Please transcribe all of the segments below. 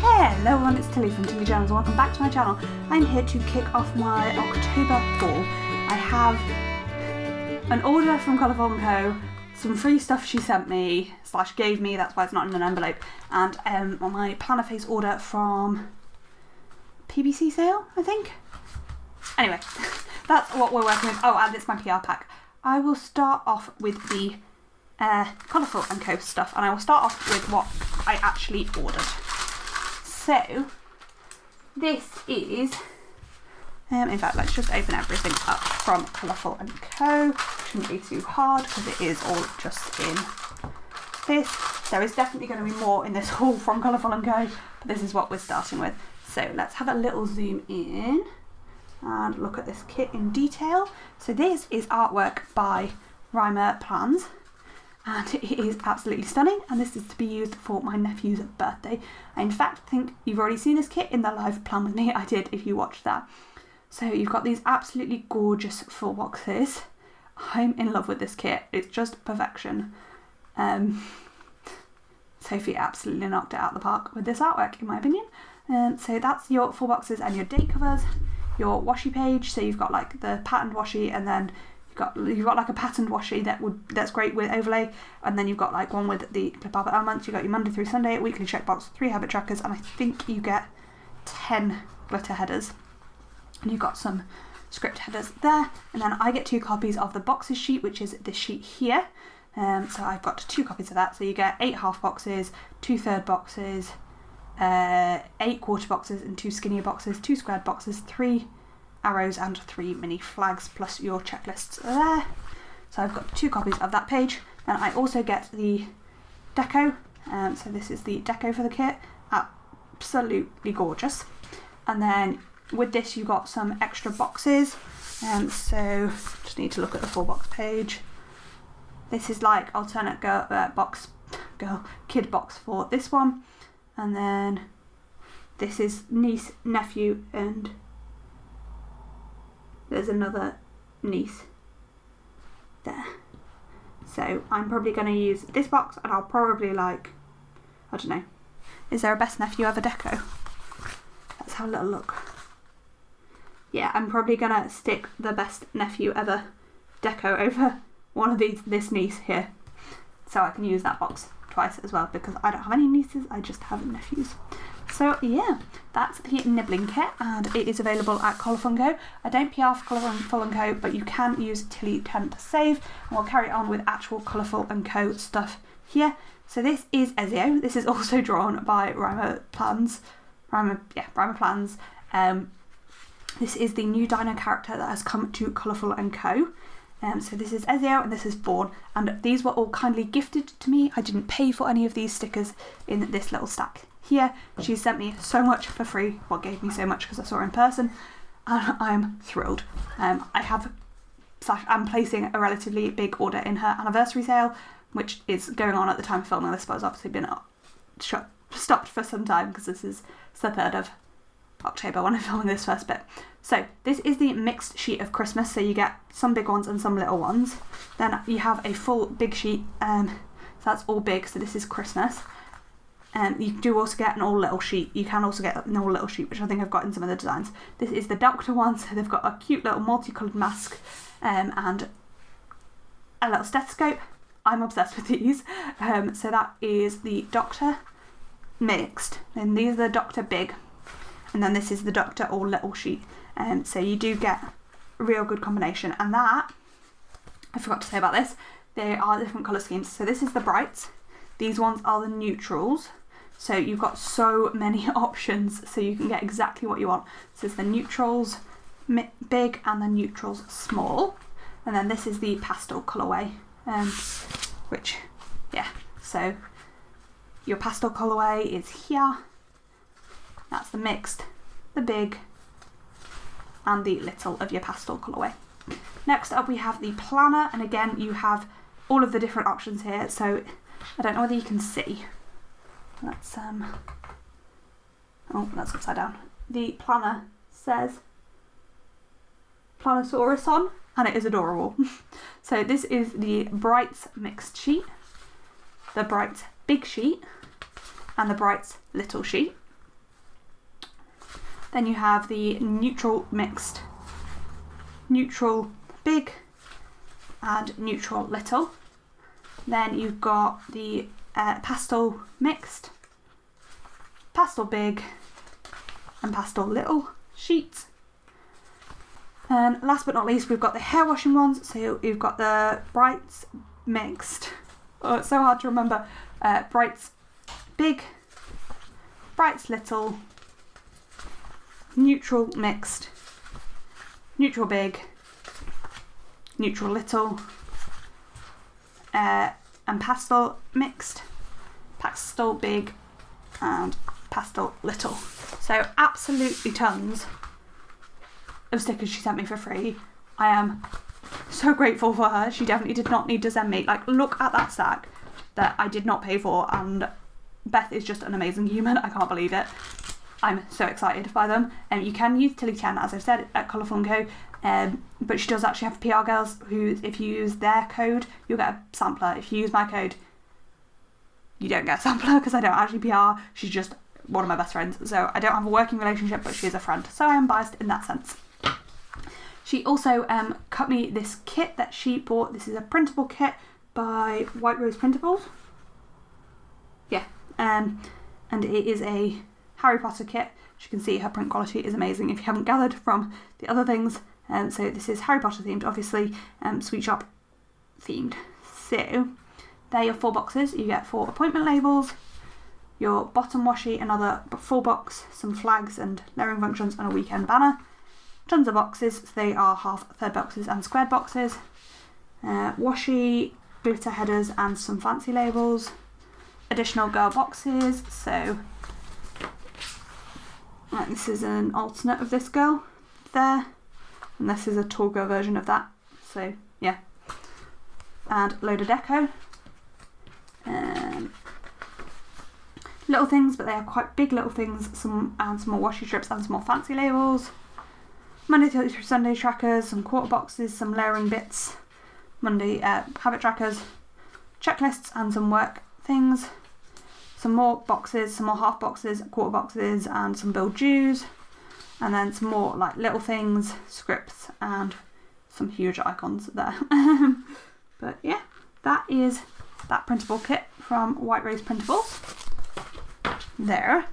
Hello everyone, it's Tilly from Tilly Journals and welcome back to my channel. I'm here to kick off my October haul. I have an order from Colourful and Co, some free stuff she sent me, / gave me, that's why it's not in an envelope, and my Plannerface order from PBC sale, I think. Anyway, that's what we're working with. Oh, and it's my PR pack. I will start off with the Colourful and Co stuff, and I will start off with what I actually ordered. So, this is, in fact, let's just open everything up from Colourful and Co. Shouldn't be too hard because it is all just in this. There is definitely going to be more in this haul from Colourful and Co, but this is what we're starting with. So let's have a little zoom in and look at this kit in detail. So this is artwork by Rymerplans, and it is absolutely stunning, and this is to be used for my nephew's birthday. I in fact think you've already seen this kit in the live plan with me. I did, if you watched that. So you've got these absolutely gorgeous full boxes. I'm in love with this kit. It's just perfection. Sophie absolutely knocked it out of the park with this artwork, in my opinion. So that's your full boxes and your date covers, your washi page. So you've got like the patterned washi, and then you've got like a patterned washi that's great with overlay, and then you've got like one with the clip art elements. You've got your Monday through Sunday, weekly checkbox, 3 habit trackers, and I think you get 10 glitter headers, and you've got some script headers there. And then I get 2 copies of the boxes sheet, which is this sheet here. So I've got 2 copies of that. So you get 8 half boxes, 2 third boxes, 8 quarter boxes, and 2 skinnier boxes, 2 squared boxes, 3 arrows, and 3 mini flags, plus your checklists there. So I've got 2 copies of that page. Then I also get the deco. So this is the deco for the kit. Absolutely gorgeous. And then with this you got some extra boxes. So just need to look at the full box page. This is like alternate kid box for this one. And then this is niece, nephew, and there's another niece there. So I'm probably going to use this box, and I'll probably I don't know, is there a best nephew ever deco? Let's have a little look. Yeah, I'm probably going to stick the best nephew ever deco over one of this niece here, so I can use that box twice as well, because I don't have any nieces, I just have nephews. So yeah, that's the nibbling kit, and it is available at Colourful and Co. I don't PR for Colourful and Co, but you can use Tilly10 to save, and we'll carry on with actual Colourful and Co stuff here. So this is Ezio. This is also drawn by Rymerplans. This is the new dino character that has come to Colourful and Co. So this is Ezio and this is Fawn, and these were all kindly gifted to me. I didn't pay for any of these stickers in this little stack here. She sent me so much for free, well, gave me so much because I saw her in person, and I'm thrilled. I'm placing a relatively big order in her anniversary sale, which is going on at the time of filming this, but has obviously been stopped for some time because this is the 3rd of October when I'm filming this first bit. So this is the mixed sheet of Christmas, so you get some big ones and some little ones. Then you have a full big sheet, so that's all big, so this is Christmas. You do also get an all little sheet. You can also get an all little sheet, which I think I've got in some of the designs. This is the Doctor one, so they've got a cute little multicoloured mask and a little stethoscope. I'm obsessed with these. So that is the Doctor mixed, and these are the Doctor big, and then this is the Doctor all little sheet. So you do get a real good combination. And that, I forgot to say about this, there are different colour schemes. So this is the brights. These ones are the neutrals. So you've got so many options, so you can get exactly what you want. So it's the neutrals big and the neutrals small. And then this is the pastel colourway, which, yeah, so your pastel colourway is here. That's the mixed, the big, and the little of your pastel colourway. Next up we have the planner, and again you have all of the different options here. So I don't know whether you can see. That's oh, that's upside down. The planner says Planosaurus on, and it is adorable. So this is the Brights mixed sheet, the Brights big sheet, and the Brights little sheet. Then you have the neutral mixed, neutral big and neutral little. Then you've got the pastel mixed, pastel big and pastel little sheets. And last but not least, we've got the hair washing ones. So you've got the brights mixed, oh it's so hard to remember, brights big, brights little, neutral mixed, neutral big, neutral little, and pastel mixed, pastel big and pastel little. So absolutely tons of stickers she sent me for free. I am so grateful for her. She definitely did not need to send me, like, look at that stack that I did not pay for, and Beth is just an amazing human. I can't believe it. I'm so excited by them. You can use Tilly 10, as I've said, at Colourful and Co. But she does actually have PR girls who, if you use their code, you'll get a sampler. If you use my code, you don't get a sampler because I don't actually PR. She's just one of my best friends. So I don't have a working relationship, but she is a friend. So I am biased in that sense. She also cut me this kit that she bought. This is a printable kit by White Rose Printables. Yeah, and it is a Harry Potter kit. As you can see, her print quality is amazing if you haven't gathered from the other things. So this is Harry Potter themed, obviously, Sweet Shop themed. So they're your 4 boxes. You get 4 appointment labels, your bottom washi, another full box, some flags and layering functions, and a weekend banner. Tons of boxes. So they are half, third boxes and squared boxes. Washi, glitter headers and some fancy labels. Additional girl boxes. So this is an alternate of this girl there, and this is a tall girl version of that. So yeah, and load of deco. Little things, but they are quite big little things. Some more washi strips and some more fancy labels. Monday to Sunday trackers, some quarter boxes, some layering bits, Monday habit trackers, checklists and some work things, some more boxes, some more half boxes, quarter boxes and some build dues, and then some more like little things, scripts and some huge icons there. But yeah, that is that printable kit from White Rose Printables there.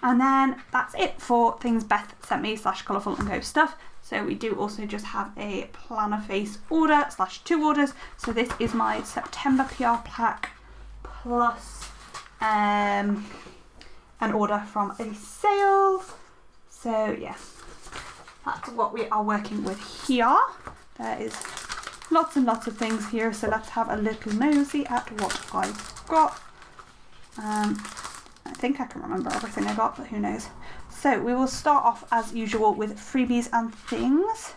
And then that's it for things Beth sent me / Colourful and Co stuff. So we do also just have a Plannerface order / 2 orders. So this is my September PR pack plus an order from a sale. So yeah, that's what we are working with here. There is lots and lots of things here. So let's have a little nosy at what I've got. I think I can remember everything I got, but who knows. So we will start off as usual with freebies and things.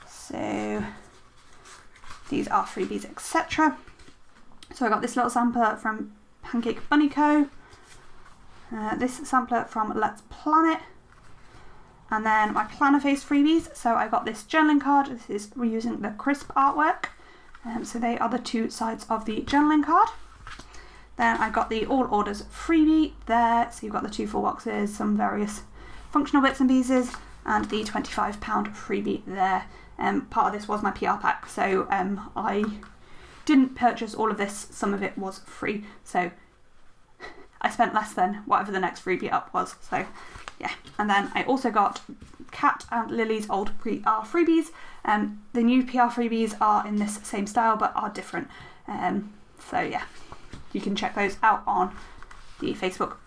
So these are freebies, etc. So I got this little sampler from Pancake Bunny Co. This sampler from Let's Plan It. And then my Plannerface freebies. So I got this journaling card. This is reusing the crisp artwork. So they are the 2 sides of the journaling card. Then I got the all orders freebie there, so you've got the 2 full boxes, some various functional bits and pieces, and the £25 freebie there. Part of this was my PR pack, so I didn't purchase all of this, some of it was free, so I spent less than whatever the next freebie up was, so yeah. And then I also got Kat and Lily's old PR freebies. The new PR freebies are in this same style, but are different, so yeah. You can check those out on the Facebook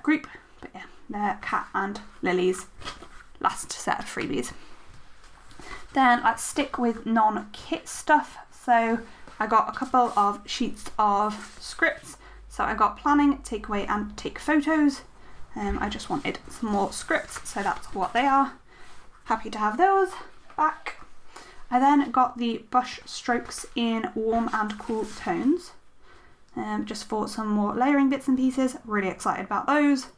group. But yeah, they're Kat and Lily's last set of freebies. Then let's stick with non-kit stuff. So I got a couple of sheets of scripts. So I got planning, takeaway and take photos. I just wanted some more scripts, so that's what they are. Happy to have those back. I then got the brush strokes in warm and cool tones. Just for some more layering bits and pieces. Really excited about those.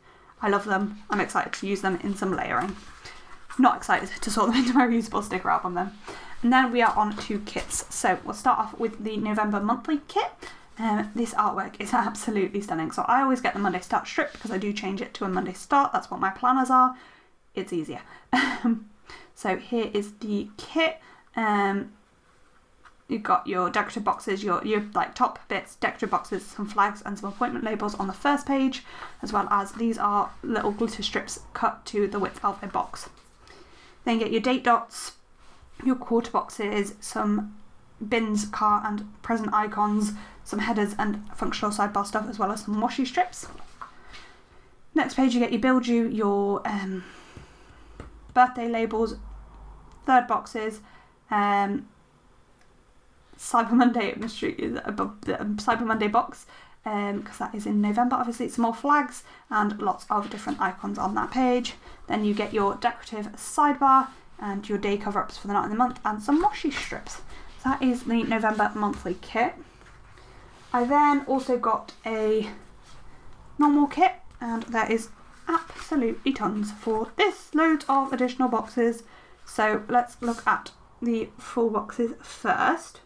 I love them. I'm excited to use them in some layering. Not excited to sort them into my reusable sticker album then. And then we are on to kits. So we'll start off with the November monthly kit. This artwork is absolutely stunning. So I always get the Monday start strip because I do change it to a Monday start. That's what my planners are. it's easier. So here is the kit. You've got your decorative boxes, your like top bits, decorative boxes, some flags and some appointment labels on the first page, as well as these are little glitter strips cut to the width of a box. Then you get your date dots, your quarter boxes, some bins, car and present icons, some headers and functional sidebar stuff, as well as some washi strips. Next page you get your build you, your birthday labels, third boxes, Cyber Monday mystery is above the Cyber Monday box, because that is in November. Obviously, some more flags and lots of different icons on that page. Then you get your decorative sidebar and your day cover-ups for the night and the month, and some washi strips. So that is the November monthly kit. I then also got a normal kit, and there is absolutely tons for this. Loads of additional boxes. So let's look at the full boxes first.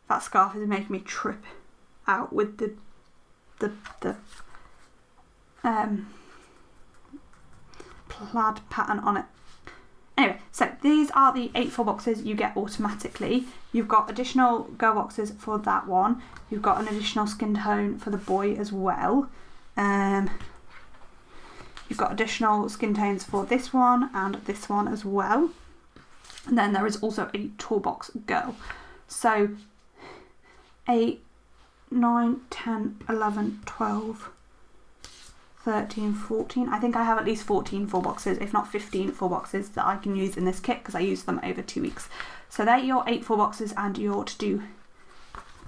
That scarf is making me trip out with the plaid pattern on it. Anyway, so these are the 8 full boxes you get automatically. You've got additional girl boxes for that one. You've got an additional skin tone for the boy as well. You've got additional skin tones for this one and this one as well. And then there is also a toolbox girl. So 8, 9, 10, 11, 12, 13, 14. I think I have at least 14 full boxes, if not 15 full boxes that I can use in this kit because I use them over 2 weeks. So they're your 8 full boxes and your to do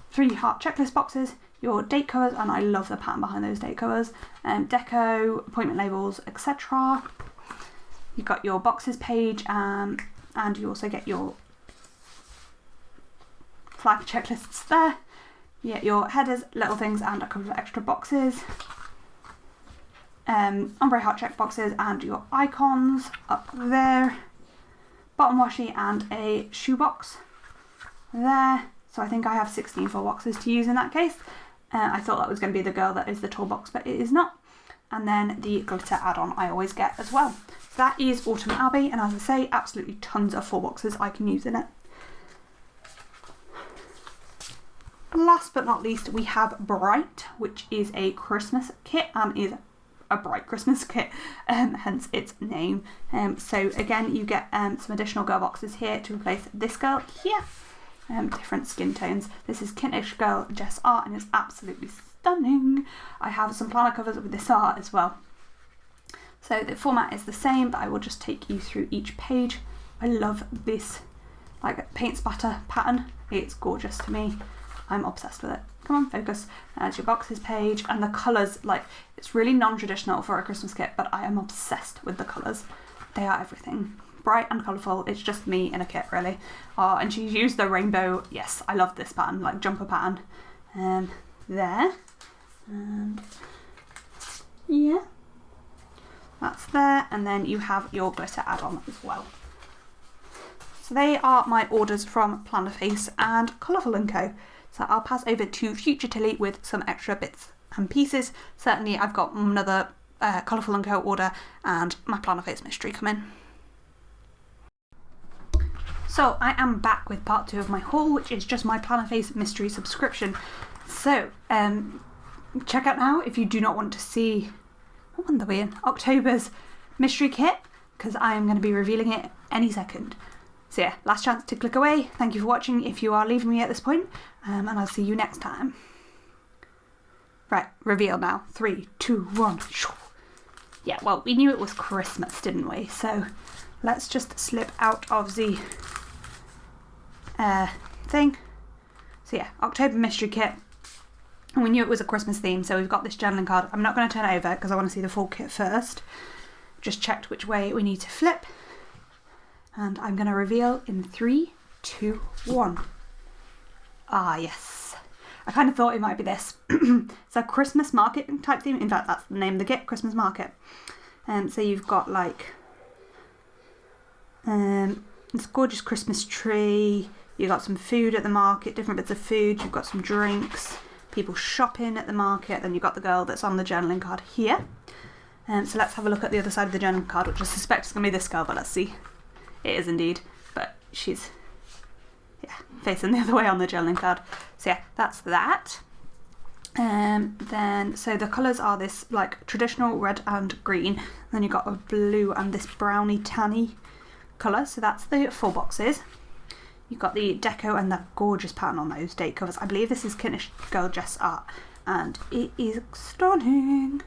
3 heart checklist boxes, your date covers, and I love the pattern behind those date covers, deco, appointment labels, etc. You've got your boxes page, and you also get your flag checklists there. You get your headers, little things, and a couple of extra boxes. Ombre heart check boxes and your icons up there. Bottom washi and a shoebox there. So I think I have 16 full boxes to use in that case. I thought that was going to be the girl that is the toolbox, but it is not. And then the glitter add-on I always get as well. So that is Autumn Abbey, and as I say, absolutely tons of full boxes I can use in it. Last but not least, we have Bright, which is a Christmas kit and is a bright Christmas kit, hence its name. So again, you get some additional girl boxes here to replace this girl here. Different skin tones. This is Kentish Girl Jess art and it's absolutely stunning. I have some planner covers with this art as well. So the format is the same, but I will just take you through each page. I love this like paint splatter pattern. It's gorgeous to me. I'm obsessed with it. Come on, focus. There's your boxes page, and the colours, like, it's really non-traditional for a Christmas kit, but I am obsessed with the colours. They are everything. Bright and colourful. It's just me in a kit, really. Oh, and she's used the rainbow. Yes, I love this pattern, like jumper pattern. There. And yeah. That's there. And then you have your glitter add-on as well. So they are my orders from Plannerface and Colourful and Co. So I'll pass over to Future Tilly with some extra bits and pieces. Certainly I've got another Colourful and Co order and my Plannerface mystery coming. So I am back with part 2 of my haul, which is just my Plannerface mystery subscription. So check out now if you do not want to see, what month are we in? October's mystery kit, because I am going to be revealing it any second. So yeah, last chance to click away. Thank you for watching if you are leaving me at this point, and I'll see you next time. Right, reveal now. 3, 2, 1. Yeah, well, we knew it was Christmas, didn't we? So let's just slip out of the thing. So yeah, October mystery kit. And we knew it was a Christmas theme, so we've got this journaling card. I'm not going to turn it over because I want to see the full kit first. Just checked which way we need to flip. And I'm going to reveal in 3, 2, 1. Ah, yes. I kind of thought it might be this. It's a Christmas market type theme. In fact, that's the name of the kit, Christmas market. So you've got like this gorgeous Christmas tree. You've got some food at the market, different bits of food. You've got some drinks, people shopping at the market. Then you've got the girl that's on the journaling card here. So let's have a look at the other side of the journaling card, which I suspect is going to be this girl, but let's see. It is indeed, but she's, yeah, facing the other way on the journaling card. So yeah, that's that. Then, so the colours are this like traditional red and green, and then you've got a blue and this browny tanny colour, so that's the 4 boxes. You've got the deco and the gorgeous pattern on those date covers. I believe this is Knish Girl Jess art, and it is stunning.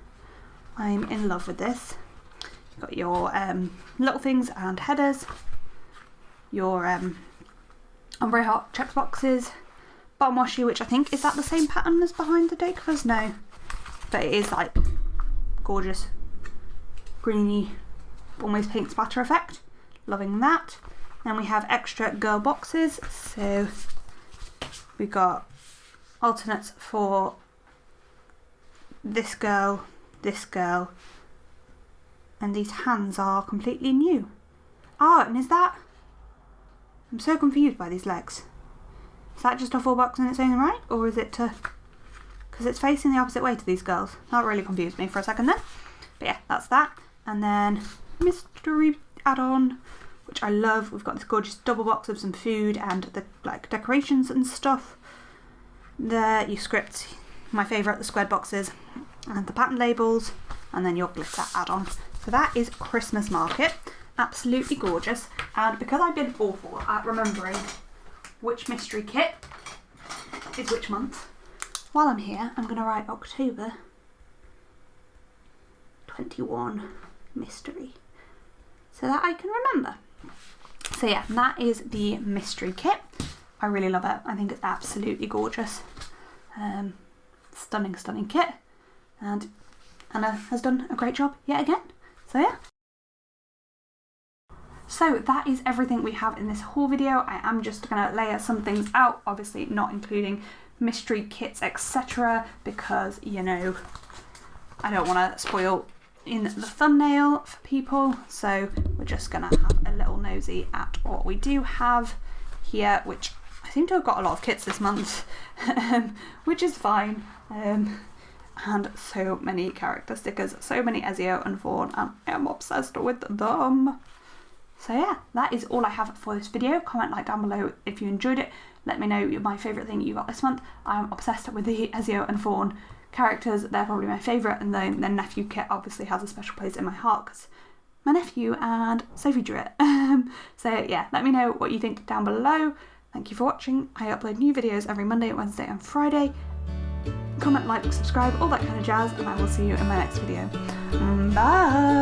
I'm in love with this. You've got your little things and headers, your ombre heart check boxes, bottom washi, which I think, is that the same pattern as behind the date covers? No, but it is like gorgeous greeny, almost paint splatter effect. Loving that. Then we have extra girl boxes, so we got alternates for this girl, and these hands are completely new. Ah, and is that, I'm so confused by these legs. Is that just a 4 box in its own right, or is it to, because it's facing the opposite way to these girls? That really confused me for a second then. But yeah, that's that. And then mystery add-on, which I love. We've got this gorgeous double box of some food and the like decorations and stuff. There, you script, my favourite, the squared boxes and the pattern labels, and then your glitter add-on. So that is Christmas Market. Absolutely gorgeous. And because I've been awful at remembering which mystery kit is which month, while I'm here, I'm going to write October 21 mystery, so that I can remember. So yeah, that is the mystery kit. I really love it. I think it's absolutely gorgeous. Stunning, stunning kit. And Anna has done a great job yet again. So yeah. So that is everything we have in this haul video. I am just going to layer some things out, obviously not including mystery kits, etc., because, you know, I don't want to spoil in the thumbnail for people. So we're just going to have a little nosy at what we do have here, which I seem to have got a lot of kits this month, which is fine. And so many character stickers, so many Ezio and Vaughn, and I'm obsessed with them. So yeah, that is all I have for this video. Comment, like down below if you enjoyed it. Let me know my favourite thing you got this month. I'm obsessed with the Ezio and Vaughn characters. They're probably my favourite, and then the nephew kit obviously has a special place in my heart because my nephew and Sophie drew it. So yeah, let me know what you think down below. Thank you for watching. I upload new videos every Monday, Wednesday and Friday. Comment, like, subscribe, all that kind of jazz, and I will see you in my next video. Bye!